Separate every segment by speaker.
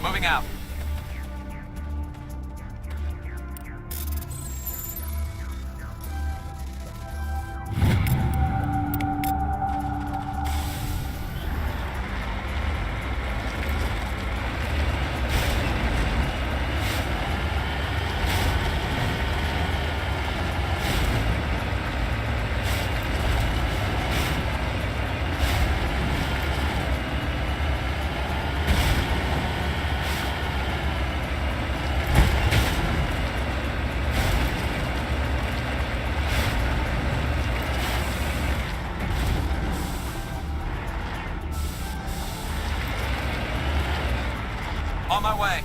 Speaker 1: Moving out. On my way.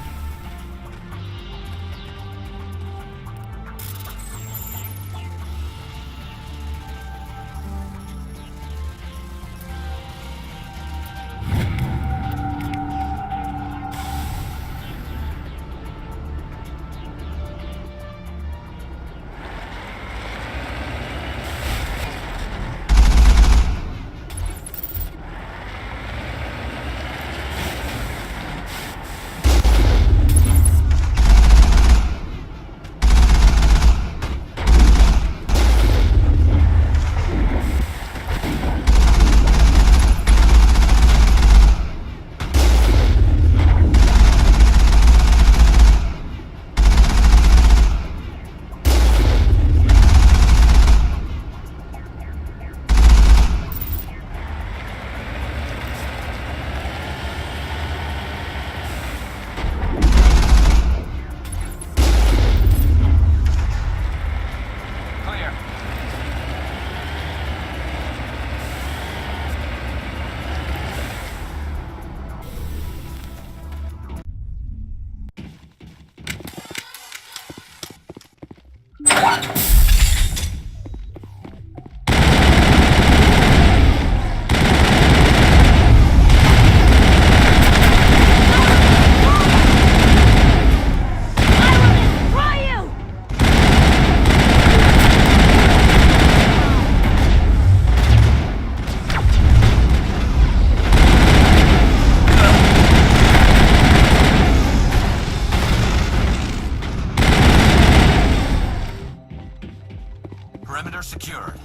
Speaker 1: Perimeter secured.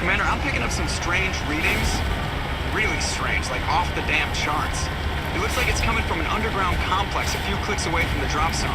Speaker 2: Commander, I'm picking up some strange readings. Really strange, like off the damn charts. It looks like it's coming from an underground complex a few clicks away from the drop zone.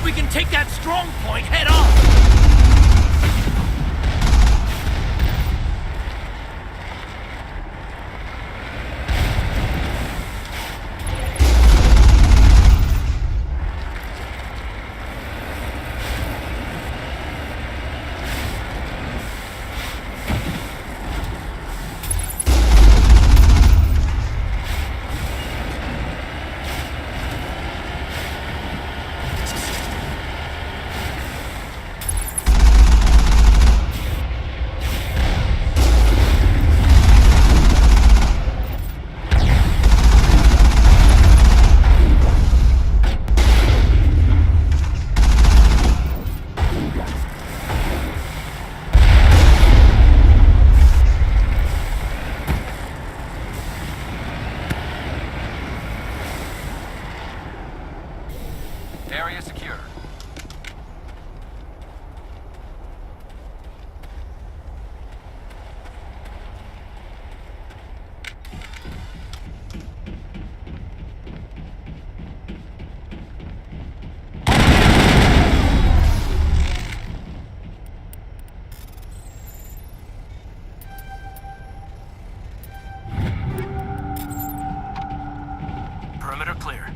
Speaker 3: We can take that strong point head on!
Speaker 1: Area secure. Perimeter clear.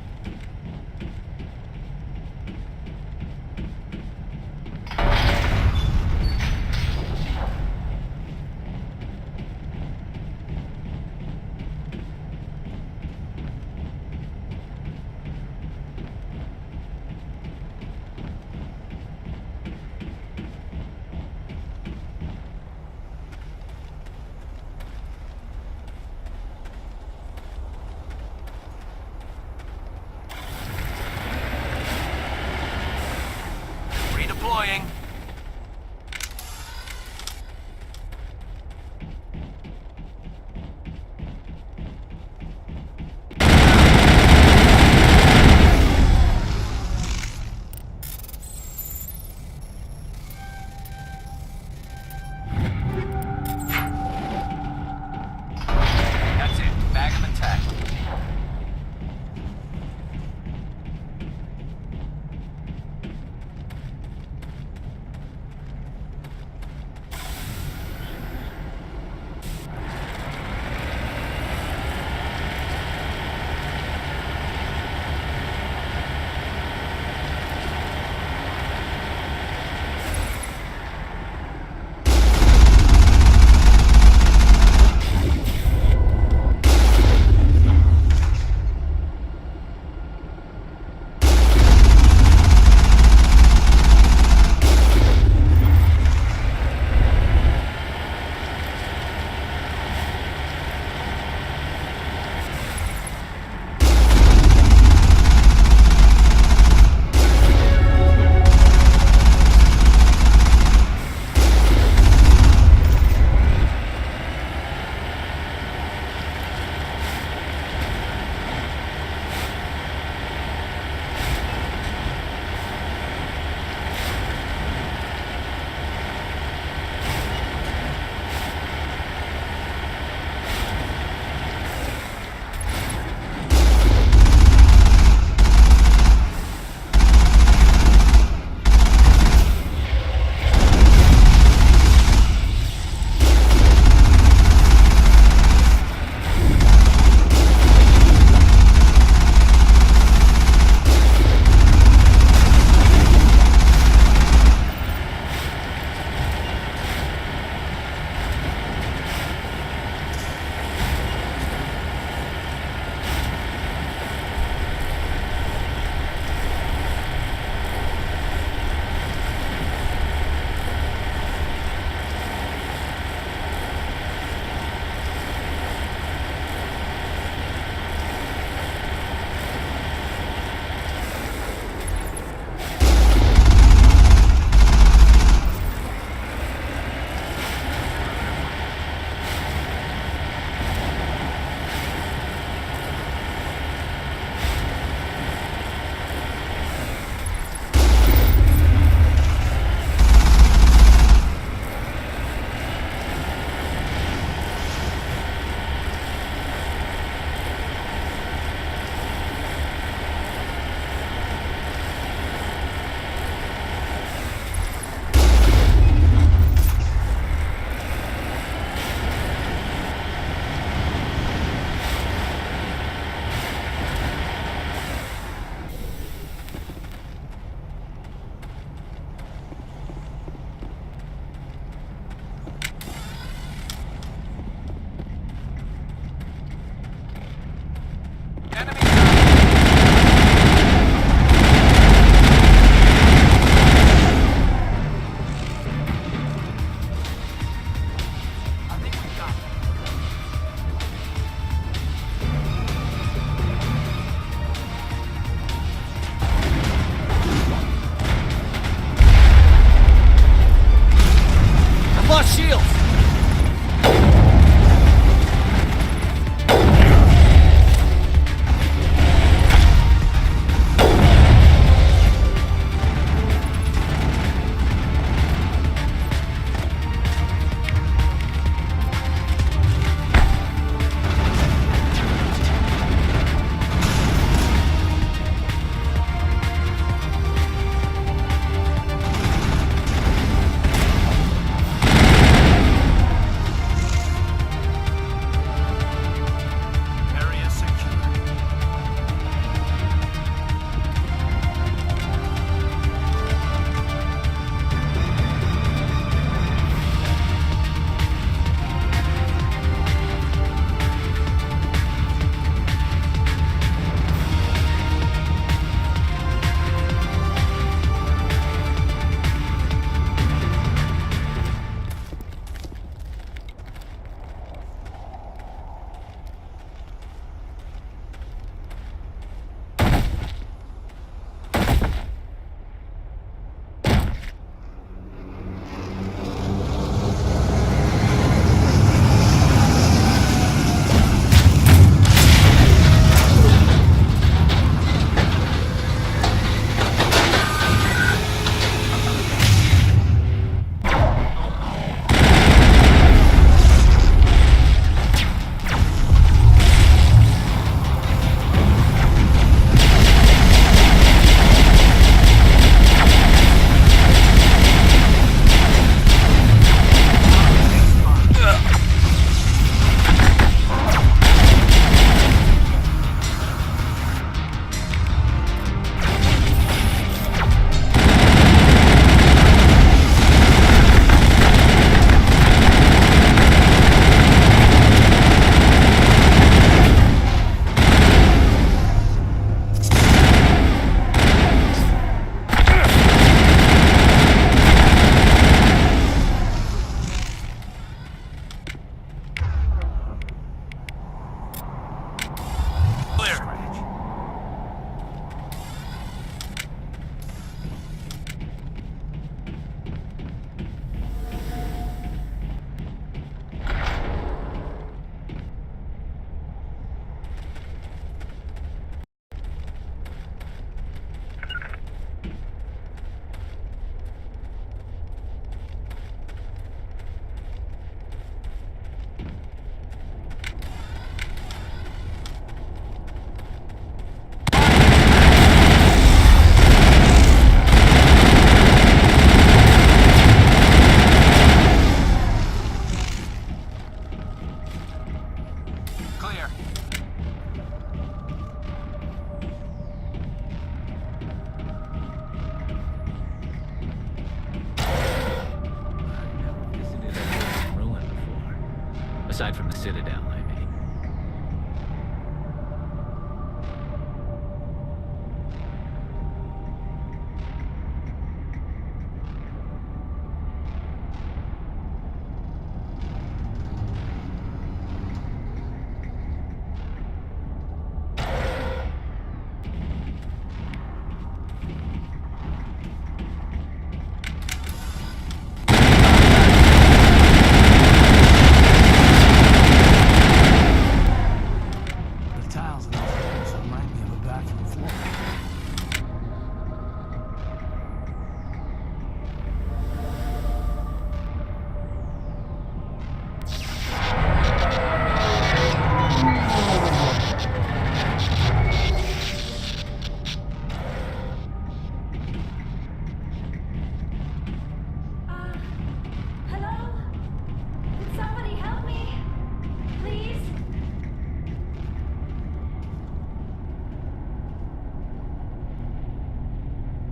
Speaker 1: Citadel, I mean.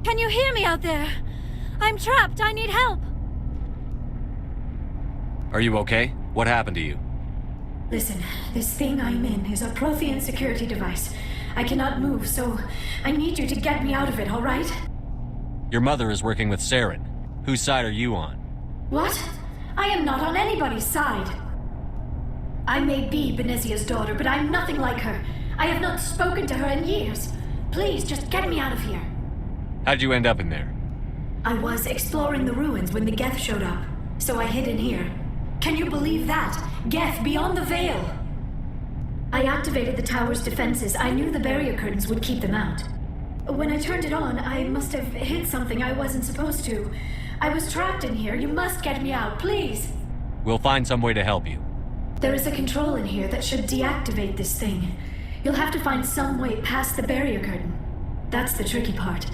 Speaker 4: Can you hear me out there? I'm trapped. I need help.
Speaker 1: Are you okay? What happened to you?
Speaker 4: Listen, this thing I'm in is a Prothean security device. I cannot move, so I need you to get me out of it, all right?
Speaker 1: Your mother is working with Saren. Whose side are you on?
Speaker 4: What? I am not on anybody's side. I may be Benezia's daughter, but I'm nothing like her. I have not spoken to her in years. Please, just get me out of here.
Speaker 1: How'd you end up in there?
Speaker 4: I was exploring the ruins when the Geth showed up, so I hid in here. Can you believe that? Geth beyond the veil! I activated the tower's defenses. I knew the barrier curtains would keep them out. When I turned it on, I must have hit something I wasn't supposed to. I was trapped in here. You must get me out, please!
Speaker 1: We'll find some way to help you.
Speaker 4: There is a control in here that should deactivate this thing. You'll have to find some way past the barrier curtain. That's the tricky part.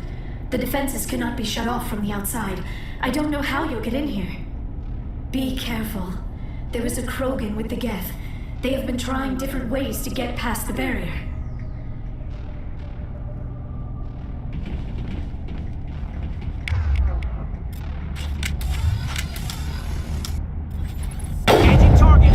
Speaker 4: The defenses cannot be shut off from the outside. I don't know how you'll get in here. Be careful. There is a Krogan with the Geth. They have been trying different ways to get past the barrier.
Speaker 3: Engaging target.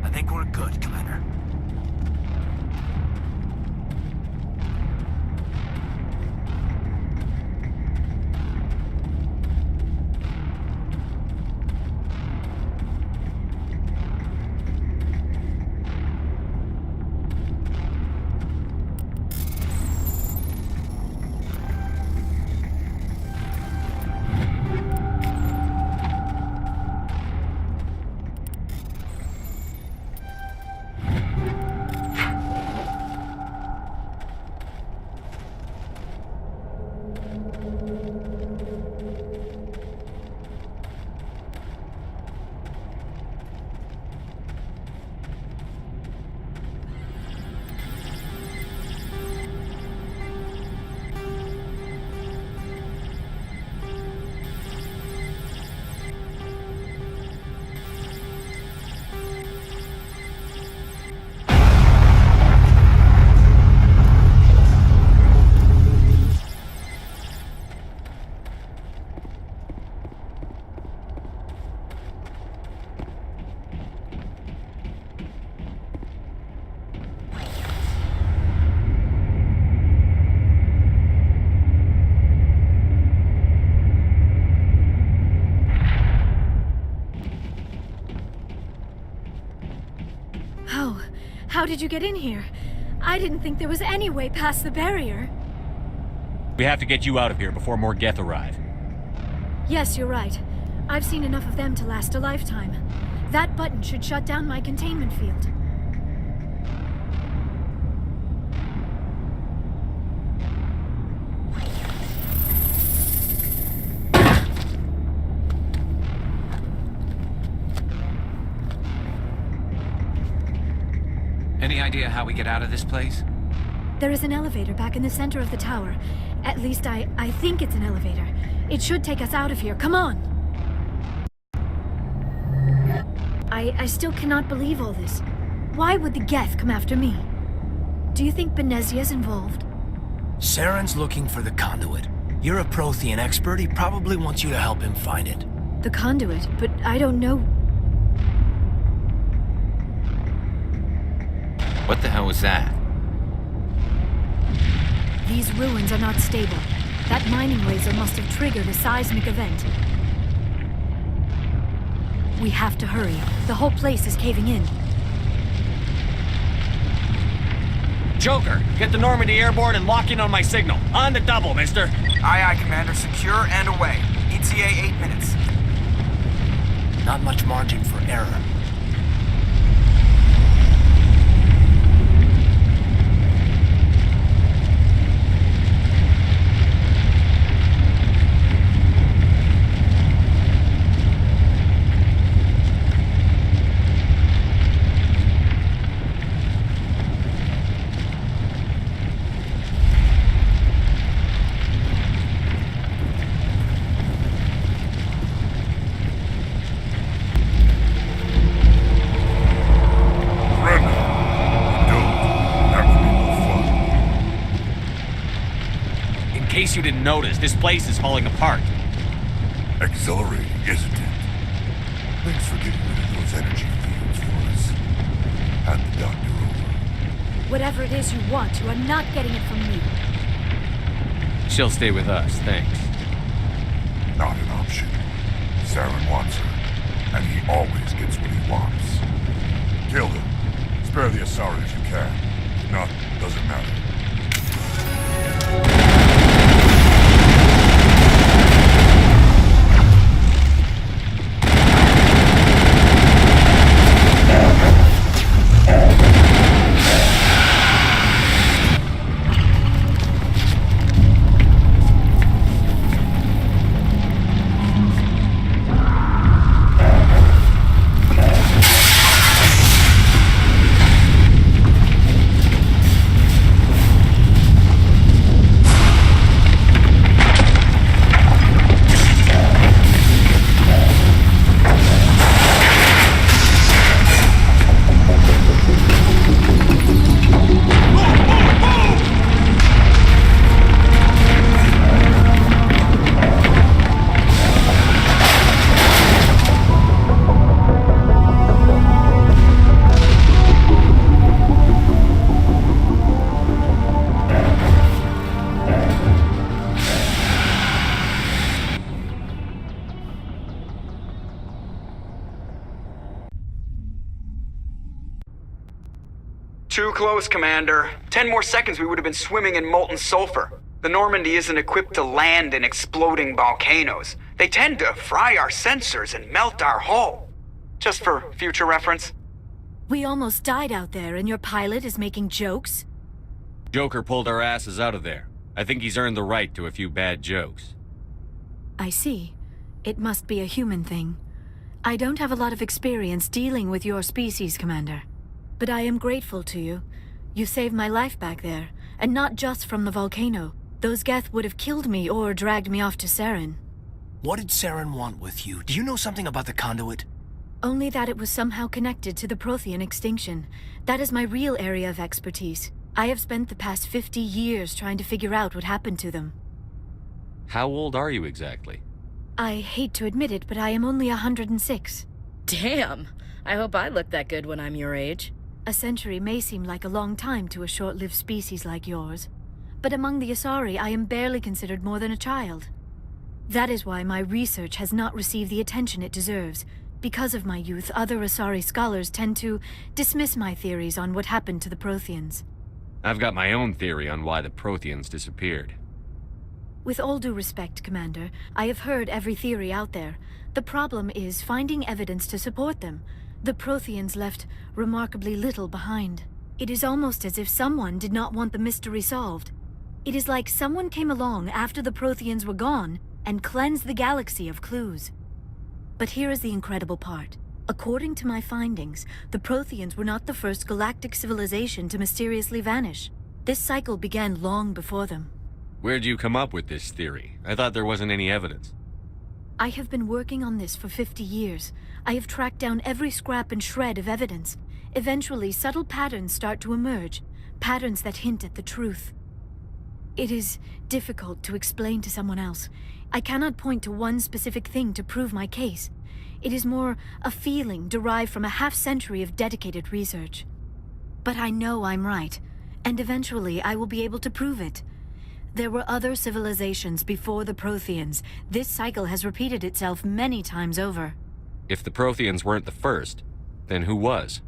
Speaker 3: I think we're good, Commander.
Speaker 4: How did you get in here? I didn't think there was any way past the barrier.
Speaker 1: We have to get you out of here before more Geth arrive.
Speaker 4: Yes, you're right. I've seen enough of them to last a lifetime. That button should shut down my containment field.
Speaker 1: Any idea how we get out of this place?
Speaker 4: There is an elevator back in the center of the tower. At least I think it's an elevator. It should take us out of here. Come on! I still cannot believe all this. Why would the Geth come after me? Do you think Benezia's involved?
Speaker 3: Saren's looking for the conduit. You're a Prothean expert. He probably wants you to help him find it.
Speaker 4: The conduit? But I don't know...
Speaker 5: What the hell was that?
Speaker 4: These ruins are not stable. That mining laser must have triggered a seismic event. We have to hurry. The whole place is caving in.
Speaker 1: Joker, get the Normandy airborne and lock in on my signal. On the double, mister.
Speaker 2: Aye, aye, Commander. Secure and away. ETA 8 minutes.
Speaker 3: Not much margin for error.
Speaker 1: In case you didn't notice, this place is falling apart.
Speaker 6: Exhilarating, isn't it? Thanks for getting rid of those energy fields for us. Hand the doctor over.
Speaker 4: Whatever it is you want, you are not getting it from me.
Speaker 1: She'll stay with us, thanks.
Speaker 6: Not an option. Saren wants her, and he always gets what he wants. Kill him. Spare the Asari if you can. If not, doesn't matter.
Speaker 2: Too close, Commander. 10 more seconds we would have been swimming in molten sulfur. The Normandy isn't equipped to land in exploding volcanoes. They tend to fry our sensors and melt our hull. Just for future reference.
Speaker 4: We almost died out there, and your pilot is making jokes?
Speaker 1: Joker pulled our asses out of there. I think he's earned the right to a few bad jokes.
Speaker 4: I see. It must be a human thing. I don't have a lot of experience dealing with your species, Commander. But I am grateful to you. You saved my life back there, and not just from the volcano. Those Geth would have killed me or dragged me off to Saren.
Speaker 3: What did Saren want with you? Do you know something about the conduit?
Speaker 4: Only that it was somehow connected to the Prothean extinction. That is my real area of expertise. I have spent the past 50 years trying to figure out what happened to them.
Speaker 1: How old are you exactly?
Speaker 4: I hate to admit it, but I am only 106.
Speaker 7: Damn! I hope I look that good when I'm your age.
Speaker 4: A century may seem like a long time to a short-lived species like yours, but among the Asari I am barely considered more than a child. That is why my research has not received the attention it deserves. Because of my youth, other Asari scholars tend to dismiss my theories on what happened to the Protheans.
Speaker 1: I've got my own theory on why the Protheans disappeared.
Speaker 4: With all due respect, Commander, I have heard every theory out there. The problem is finding evidence to support them. The Protheans left remarkably little behind. It is almost as if someone did not want the mystery solved. It is like someone came along after the Protheans were gone and cleansed the galaxy of clues. But here is the incredible part. According to my findings, the Protheans were not the first galactic civilization to mysteriously vanish. This cycle began long before them.
Speaker 1: Where'd you come up with this theory? I thought there wasn't any evidence.
Speaker 4: I have been working on this for 50 years. I have tracked down every scrap and shred of evidence. Eventually, subtle patterns start to emerge, patterns that hint at the truth. It is difficult to explain to someone else. I cannot point to one specific thing to prove my case. It is more a feeling derived from a half-century of dedicated research. But I know I'm right, and eventually I will be able to prove it. There were other civilizations before the Protheans. This cycle has repeated itself many times over.
Speaker 1: If the Protheans weren't the first, then who was?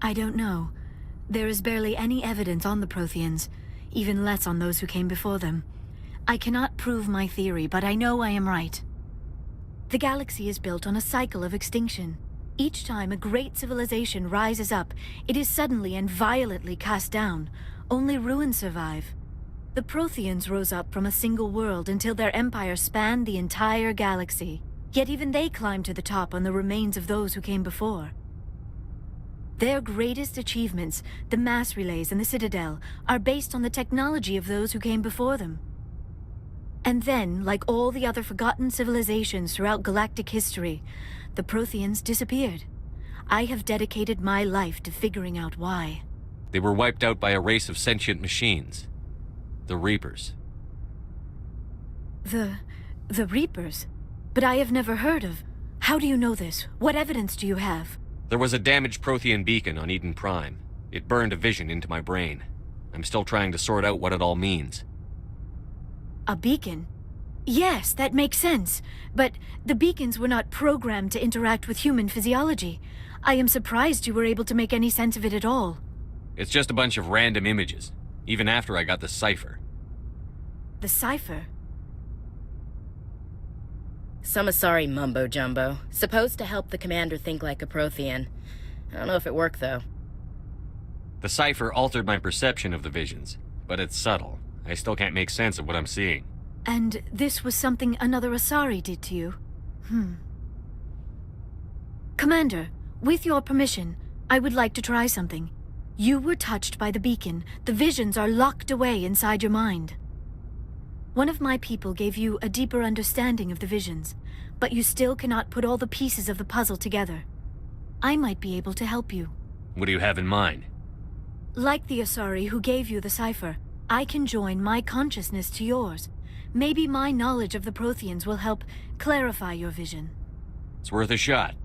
Speaker 4: I don't know. There is barely any evidence on the Protheans, even less on those who came before them. I cannot prove my theory, but I know I am right. The galaxy is built on a cycle of extinction. Each time a great civilization rises up, it is suddenly and violently cast down. Only ruins survive. The Protheans rose up from a single world until their empire spanned the entire galaxy. Yet even they climbed to the top on the remains of those who came before. Their greatest achievements, the mass relays and the Citadel, are based on the technology of those who came before them. And then, like all the other forgotten civilizations throughout galactic history, the Protheans disappeared. I have dedicated my life to figuring out why.
Speaker 1: They were wiped out by a race of sentient machines. The Reapers.
Speaker 4: The Reapers? But I have never heard of... How do you know this? What evidence do you have?
Speaker 1: There was a damaged Prothean beacon on Eden Prime. It burned a vision into my brain. I'm still trying to sort out what it all means.
Speaker 4: A beacon? Yes, that makes sense. But the beacons were not programmed to interact with human physiology. I am surprised you were able to make any sense of it at all.
Speaker 1: It's just a bunch of random images, even after I got the cipher.
Speaker 4: The cipher?
Speaker 7: Some Asari mumbo-jumbo, supposed to help the commander think like a Prothean. I don't know if it worked, though.
Speaker 1: The cipher altered my perception of the visions, but it's subtle. I still can't make sense of what I'm seeing.
Speaker 4: And this was something another Asari did to you? Commander, with your permission, I would like to try something. You were touched by the beacon. The visions are locked away inside your mind. One of my people gave you a deeper understanding of the visions, but you still cannot put all the pieces of the puzzle together. I might be able to help you.
Speaker 1: What do you have in mind?
Speaker 4: Like the Asari who gave you the cipher, I can join my consciousness to yours. Maybe my knowledge of the Protheans will help clarify your vision.
Speaker 1: It's worth a shot.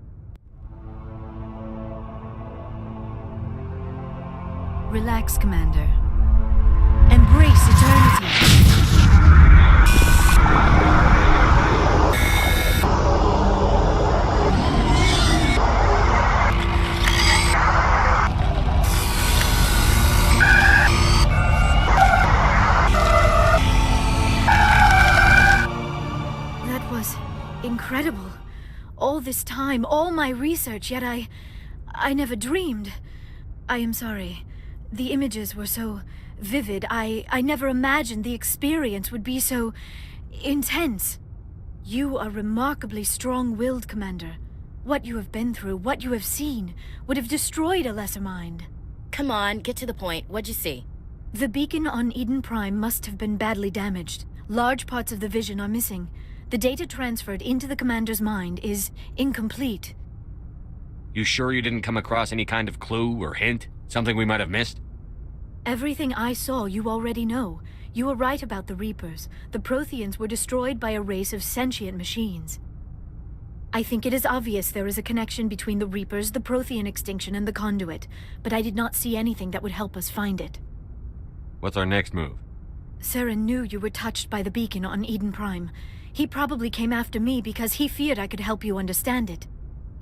Speaker 4: Relax, Commander. Embrace eternity. That was incredible. All this time, all my research, yet I never dreamed. I am sorry. The images were so vivid. I never imagined the experience would be so intense. You are remarkably strong-willed, Commander. What you have been through, what you have seen, would have destroyed a lesser mind.
Speaker 7: Come on, get to the point. What'd you see?
Speaker 4: The beacon on Eden Prime must have been badly damaged. Large parts of the vision are missing. The data transferred into the Commander's mind is incomplete.
Speaker 1: You sure you didn't come across any kind of clue or hint? Something we might have missed?
Speaker 4: Everything I saw you already know. You were right about the Reapers. The Protheans were destroyed by a race of sentient machines. I think it is obvious there is a connection between the Reapers, the Prothean extinction, and the Conduit, but I did not see anything that would help us find it.
Speaker 1: What's our next move?
Speaker 4: Saren knew you were touched by the beacon on Eden Prime. He probably came after me because he feared I could help you understand it.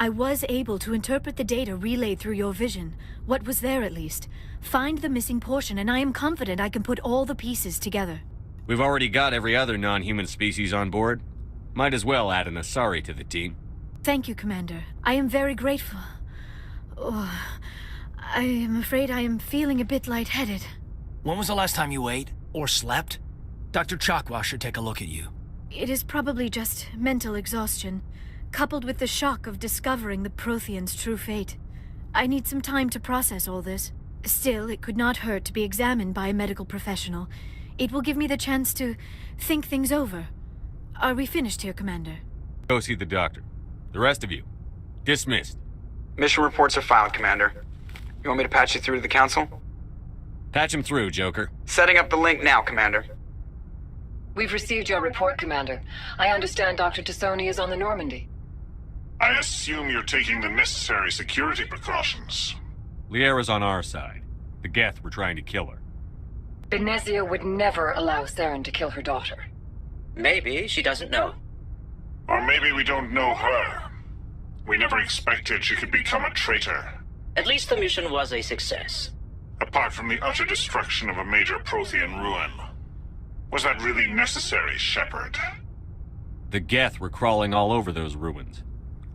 Speaker 4: I was able to interpret the data relayed through your vision, what was there at least, find the missing portion, and I am confident I can put all the pieces together.
Speaker 1: We've already got every other non-human species on board. Might as well add an Asari to the team.
Speaker 4: Thank you, Commander. I am very grateful. Oh, I am afraid I am feeling a bit lightheaded.
Speaker 3: When was the last time you ate? Or slept? Dr. Chakwa should take a look at you.
Speaker 4: It is probably just mental exhaustion, coupled with the shock of discovering the Protheans' true fate. I need some time to process all this. Still, it could not hurt to be examined by a medical professional. It will give me the chance to think things over. Are we finished here, Commander?
Speaker 1: Go see the doctor. The rest of you, dismissed.
Speaker 2: Mission reports are filed, Commander. You want me to patch you through to the Council?
Speaker 1: Patch him through, Joker.
Speaker 2: Setting up the link now, Commander.
Speaker 5: We've received your report, Commander. I understand Dr. SONI is on the Normandy.
Speaker 6: I assume you're taking the necessary security precautions.
Speaker 1: Liara's on our side. The Geth were trying to kill her.
Speaker 5: Benezia would never allow Saren to kill her daughter.
Speaker 8: Maybe she doesn't know.
Speaker 6: Or maybe we don't know her. We never expected she could become a traitor.
Speaker 8: At least the mission was a success.
Speaker 6: Apart from the utter destruction of a major Prothean ruin. Was that really necessary, Shepard?
Speaker 1: The Geth were crawling all over those ruins.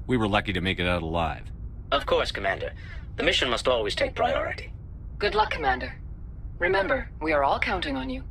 Speaker 1: We were lucky to make it out alive.
Speaker 8: Of course, Commander. The mission must always take priority.
Speaker 5: Good luck, Commander. Remember, we are all counting on you.